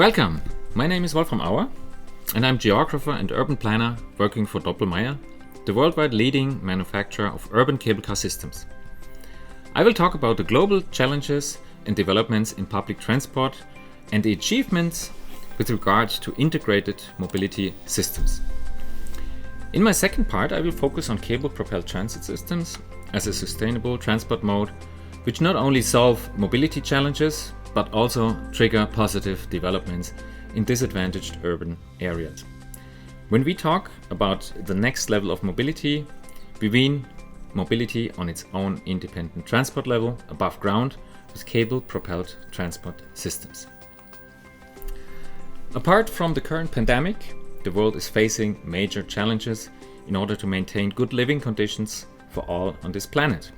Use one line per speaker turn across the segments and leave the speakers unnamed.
Welcome! My name is Wolfram Auer and I'm geographer and urban planner working for Doppelmayr, the worldwide leading manufacturer of urban cable car systems. I will talk about the global challenges and developments in public transport and the achievements with regard to integrated mobility systems. In my second part, I will focus on cable-propelled transit systems as a sustainable transport mode which not only solve mobility challenges but also trigger positive developments in disadvantaged urban areas. When we talk about the next level of mobility, we mean mobility on its own independent transport level above ground with cable-propelled transport systems. Apart from the current pandemic, the world is facing major challenges in order to maintain good living conditions for all on this planet.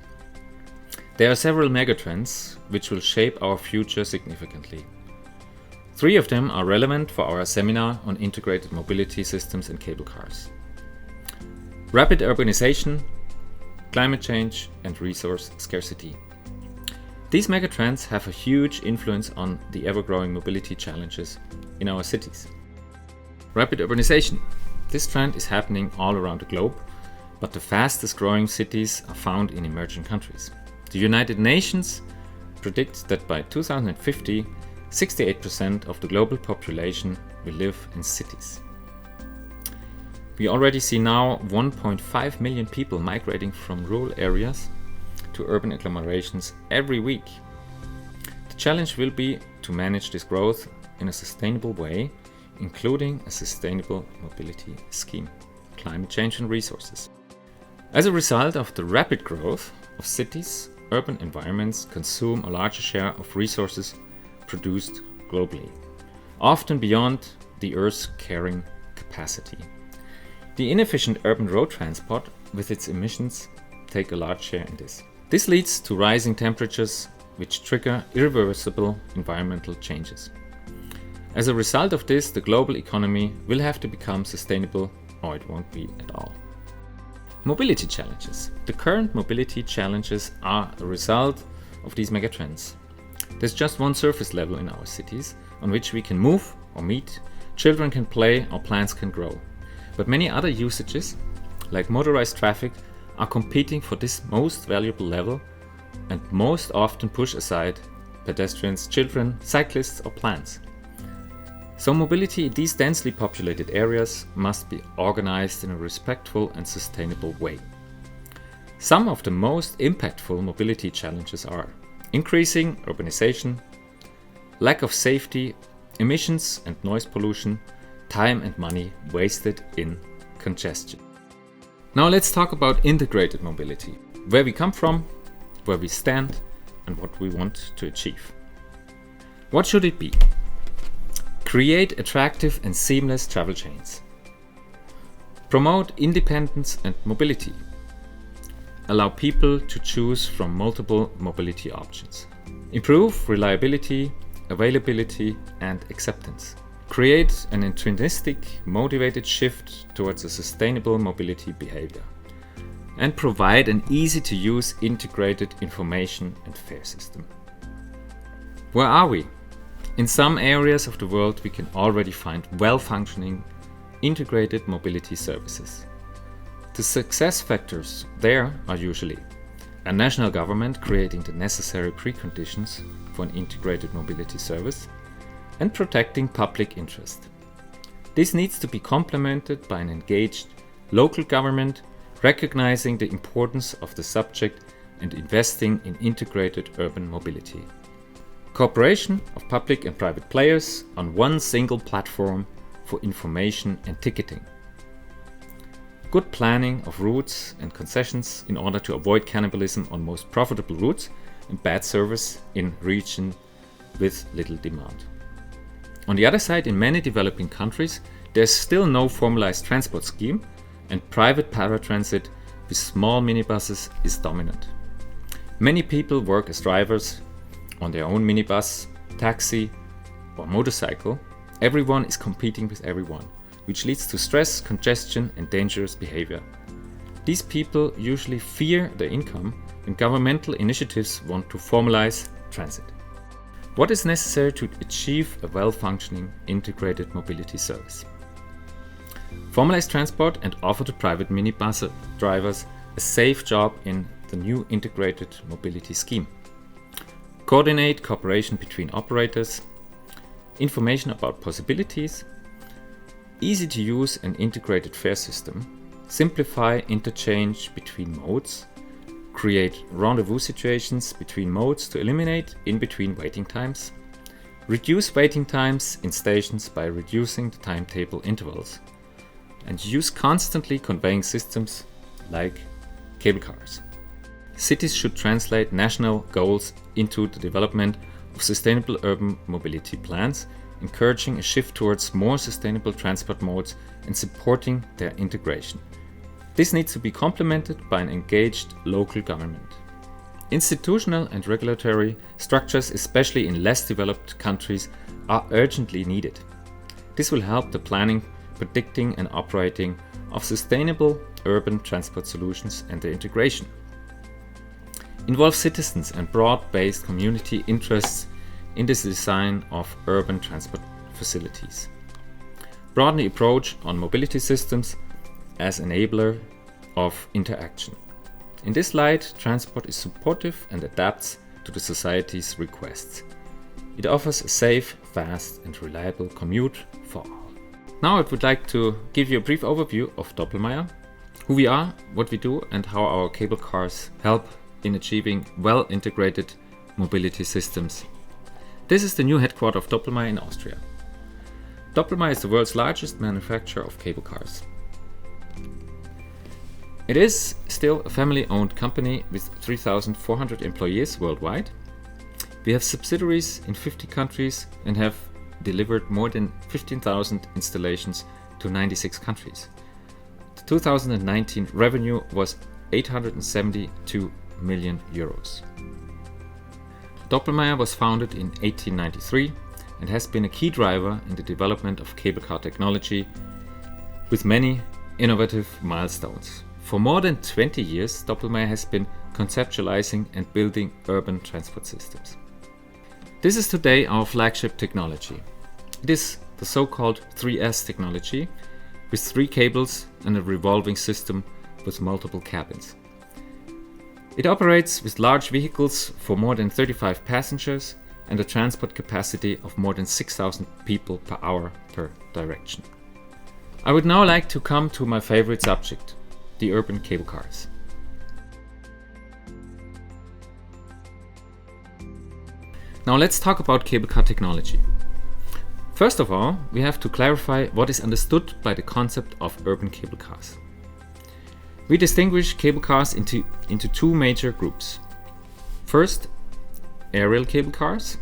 There are several megatrends which will shape our future significantly. 3 of them are relevant for our seminar on integrated mobility systems and cable cars. Rapid urbanization, climate change, and resource scarcity. These megatrends have a huge influence on the ever-growing mobility challenges in our cities. Rapid urbanization. This trend is happening all around the globe, but the fastest growing cities are found in emerging countries. The United Nations predicts that by 2050, 68% of the global population will live in cities. We already see now 1.5 million people migrating from rural areas to urban agglomerations every week. The challenge will be to manage this growth in a sustainable way, including a sustainable mobility scheme, climate change and resources. As a result of the rapid growth of cities, urban environments consume a larger share of resources produced globally, often beyond the Earth's carrying capacity. The inefficient urban road transport with its emissions take a large share in this. This leads to rising temperatures which trigger irreversible environmental changes. As a result of this, the global economy will have to become sustainable or it won't be at all. Mobility challenges. The current mobility challenges are a result of these megatrends. There's just one surface level in our cities on which we can move or meet, children can play or plants can grow. But many other usages, like motorized traffic, are competing for this most valuable level and most often push aside pedestrians, children, cyclists or plants. So mobility in these densely populated areas must be organized in a respectful and sustainable way. Some of the most impactful mobility challenges are increasing urbanization, lack of safety, emissions and noise pollution, time and money wasted in congestion. Now let's talk about integrated mobility, where we come from, where we stand, and what we want to achieve. What should it be? Create attractive and seamless travel chains. Promote independence and mobility. Allow people to choose from multiple mobility options. Improve reliability, availability, and acceptance. Create an intrinsic, motivated shift towards a sustainable mobility behavior. And provide an easy-to-use integrated information and fare system. Where are we? In some areas of the world, we can already find well-functioning, integrated mobility services. The success factors there are usually a national government creating the necessary preconditions for an integrated mobility service and protecting public interest. This needs to be complemented by an engaged local government recognizing the importance of the subject and investing in integrated urban mobility. Cooperation of public and private players on one single platform for information and ticketing. Good planning of routes and concessions in order to avoid cannibalism on most profitable routes and bad service in regions with little demand. On the other side, in many developing countries, there's still no formalized transport scheme and private paratransit with small minibuses is dominant. Many people work as drivers on their own minibus, taxi, or motorcycle. Everyone is competing with everyone, which leads to stress, congestion, and dangerous behavior. These people usually fear their income, and governmental initiatives want to formalize transit. What is necessary to achieve a well-functioning integrated mobility service? Formalize transport and offer to private minibus drivers a safe job in the new integrated mobility scheme. Coordinate cooperation between operators, information about possibilities, easy to use and integrated fare system, simplify interchange between modes, create rendezvous situations between modes to eliminate in-between waiting times, reduce waiting times in stations by reducing the timetable intervals, and use constantly conveying systems like cable cars. Cities should translate national goals into the development of sustainable urban mobility plans, encouraging a shift towards more sustainable transport modes and supporting their integration. This needs to be complemented by an engaged local government. Institutional and regulatory structures, especially in less developed countries, are urgently needed. This will help the planning, predicting and operating of sustainable urban transport solutions and their integration. Involve citizens and broad-based community interests in the design of urban transport facilities. Broaden the approach on mobility systems as enabler of interaction. In this light, transport is supportive and adapts to the society's requests. It offers a safe, fast and reliable commute for all. Now I would like to give you a brief overview of Doppelmayr, who we are, what we do and how our cable cars help in achieving well-integrated mobility systems. This is the new headquarters of Doppelmayr in Austria. Doppelmayr is the world's largest manufacturer of cable cars. It is still a family-owned company with 3,400 employees worldwide. We have subsidiaries in 50 countries and have delivered more than 15,000 installations to 96 countries. The 2019 revenue was 872 million euros. Doppelmayr was founded in 1893 and has been a key driver in the development of cable car technology with many innovative milestones. For more than 20 years, Doppelmayr has been conceptualizing and building urban transport systems. This is today our flagship technology. It is the so-called 3S technology with 3 cables and a revolving system with multiple cabins. It operates with large vehicles for more than 35 passengers and a transport capacity of more than 6,000 people per hour per direction. I would now like to come to my favorite subject, the urban cable cars. Now let's talk about cable car technology. First of all, we have to clarify what is understood by the concept of urban cable cars. We distinguish cable cars into 2 major groups. First, aerial cable cars,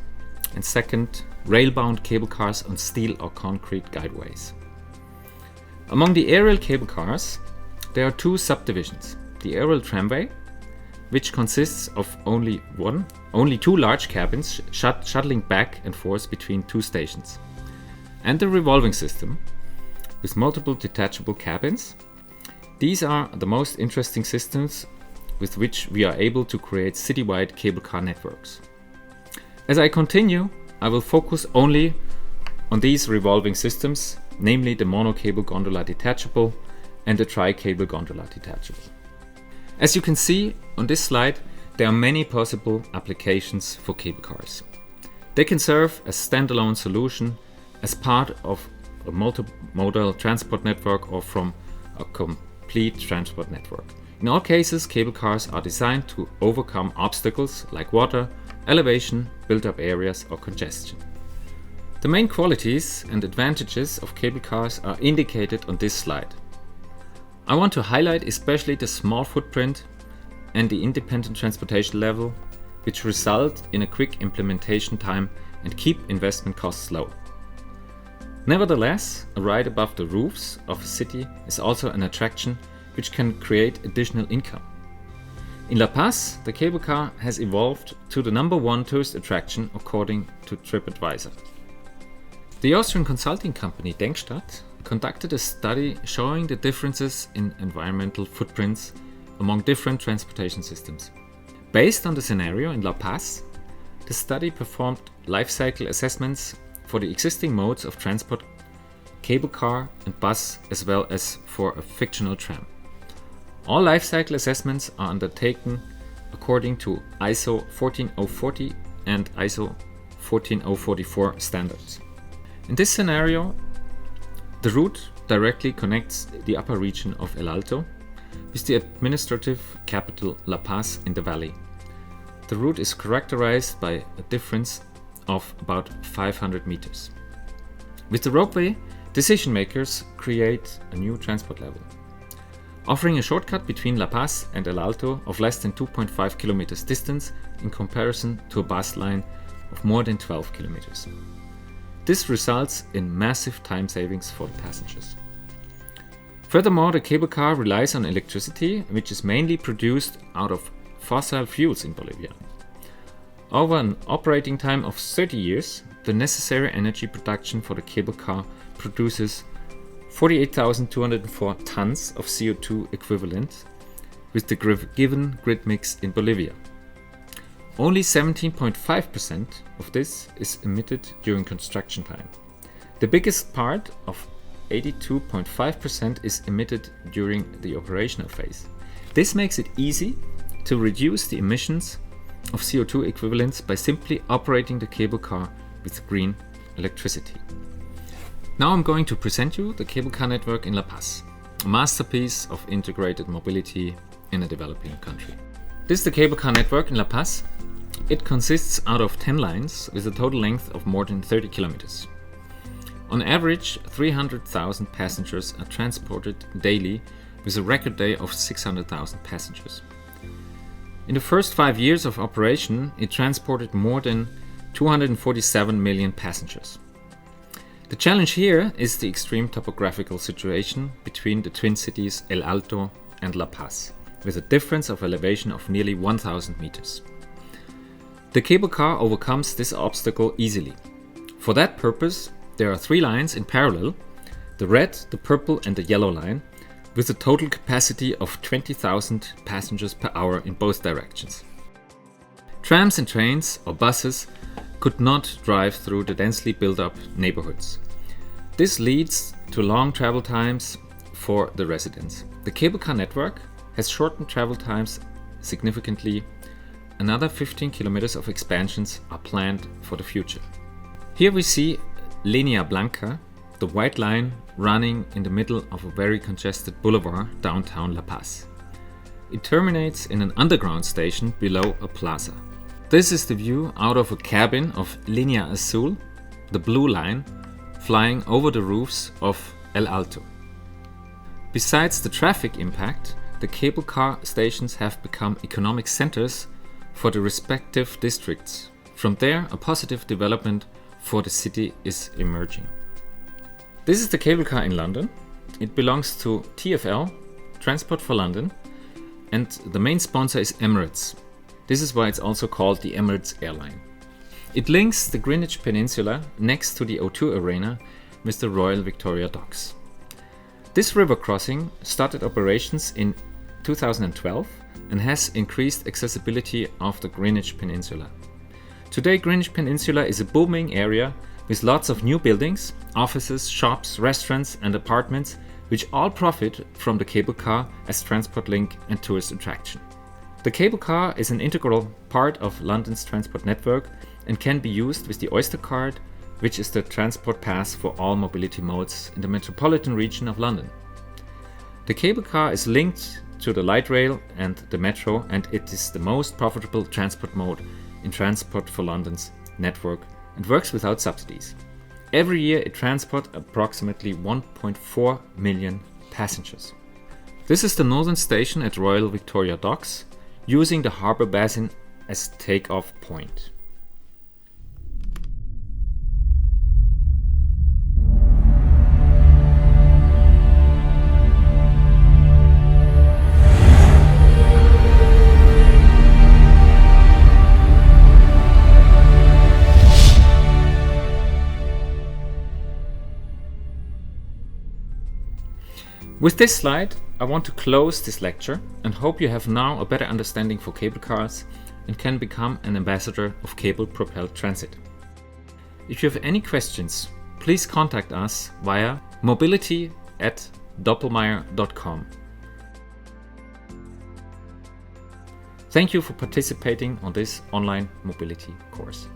and second, rail-bound cable cars on steel or concrete guideways. Among the aerial cable cars, there are 2 subdivisions. The aerial tramway, which consists of only 2 large cabins shuttling back and forth between 2 stations, and the revolving system with multiple detachable cabins. These are the most interesting systems with which we are able to create citywide cable car networks. As I continue, I will focus only on these revolving systems, namely the monocable gondola detachable and the tri-cable gondola detachable. As you can see on this slide, there are many possible applications for cable cars. They can serve as standalone solution, as part of a multimodal transport network or from a complete transport network. In all cases, cable cars are designed to overcome obstacles like water, elevation, built-up areas or congestion. The main qualities and advantages of cable cars are indicated on this slide. I want to highlight especially the small footprint and the independent transportation level, which result in a quick implementation time and keep investment costs low. Nevertheless, a ride above the roofs of a city is also an attraction which can create additional income. In La Paz, the cable car has evolved to the #1 tourist attraction according to TripAdvisor. The Austrian consulting company Denkstadt conducted a study showing the differences in environmental footprints among different transportation systems. Based on the scenario in La Paz, The study performed life cycle assessments for the existing modes of transport, cable car and bus, as well as for a fictional tram. All life cycle assessments are undertaken according to ISO 14040 and ISO 14044 standards. In this scenario, the route directly connects the upper region of El Alto with the administrative capital La Paz in the valley. The route is characterized by a difference of about 500 meters. With the ropeway, decision makers create a new transport level, offering a shortcut between La Paz and El Alto of less than 2.5 kilometers distance in comparison to a bus line of more than 12 kilometers. This results in massive time savings for the passengers. Furthermore, the cable car relies on electricity, which is mainly produced out of fossil fuels in Bolivia. Over an operating time of 30 years, the necessary energy production for the cable car produces 48,204 tons of CO2 equivalent with the given grid mix in Bolivia. Only 17.5% of this is emitted during construction time. The biggest part of 82.5% is emitted during the operational phase. This makes it easy to reduce the emissions of CO2 equivalents by simply operating the cable car with green electricity. Now I'm going to present you the cable car network in La Paz, a masterpiece of integrated mobility in a developing country. This is the cable car network in La Paz. It consists out of 10 lines with a total length of more than 30 kilometers. On average, 300,000 passengers are transported daily with a record day of 600,000 passengers. In the first 5 years of operation, it transported more than 247 million passengers. The challenge here is the extreme topographical situation between the twin cities El Alto and La Paz, with a difference of elevation of nearly 1,000 meters. The cable car overcomes this obstacle easily. For that purpose, there are 3 lines in parallel, the red, the purple and the yellow line, with a total capacity of 20,000 passengers per hour in both directions. Trams and trains or buses could not drive through the densely built-up neighborhoods. This leads to long travel times for the residents. The cable car network has shortened travel times significantly. Another 15 kilometers of expansions are planned for the future. Here we see Línea Blanca, the white line running in the middle of a very congested boulevard downtown La Paz. It terminates in an underground station below a plaza. This is the view out of a cabin of Línea Azul, the blue line, flying over the roofs of El Alto. Besides the traffic impact, the cable car stations have become economic centers for the respective districts. From there, a positive development for the city is emerging. This is the cable car in London. It belongs to TfL, Transport for London, and the main sponsor is Emirates. This is why it's also called the Emirates Airline. It links the Greenwich Peninsula next to the O2 Arena with the Royal Victoria Docks. This river crossing started operations in 2012 and has increased accessibility of the Greenwich Peninsula. Today, Greenwich Peninsula is a booming area with lots of new buildings, offices, shops, restaurants and apartments, which all profit from the cable car as transport link and tourist attraction. The cable car is an integral part of London's transport network and can be used with the Oyster card, which is the transport pass for all mobility modes in the metropolitan region of London. The cable car is linked to the light rail and the metro, and it is the most profitable transport mode in Transport for London's network and works without subsidies. Every year it transports approximately 1.4 million passengers. This is the northern station at Royal Victoria Docks, using the harbour basin as take-off point. With this slide, I want to close this lecture and hope you have now a better understanding for cable cars and can become an ambassador of cable-propelled transit. If you have any questions, please contact us via mobility@doppelmayr.com. Thank you for participating on this online mobility course.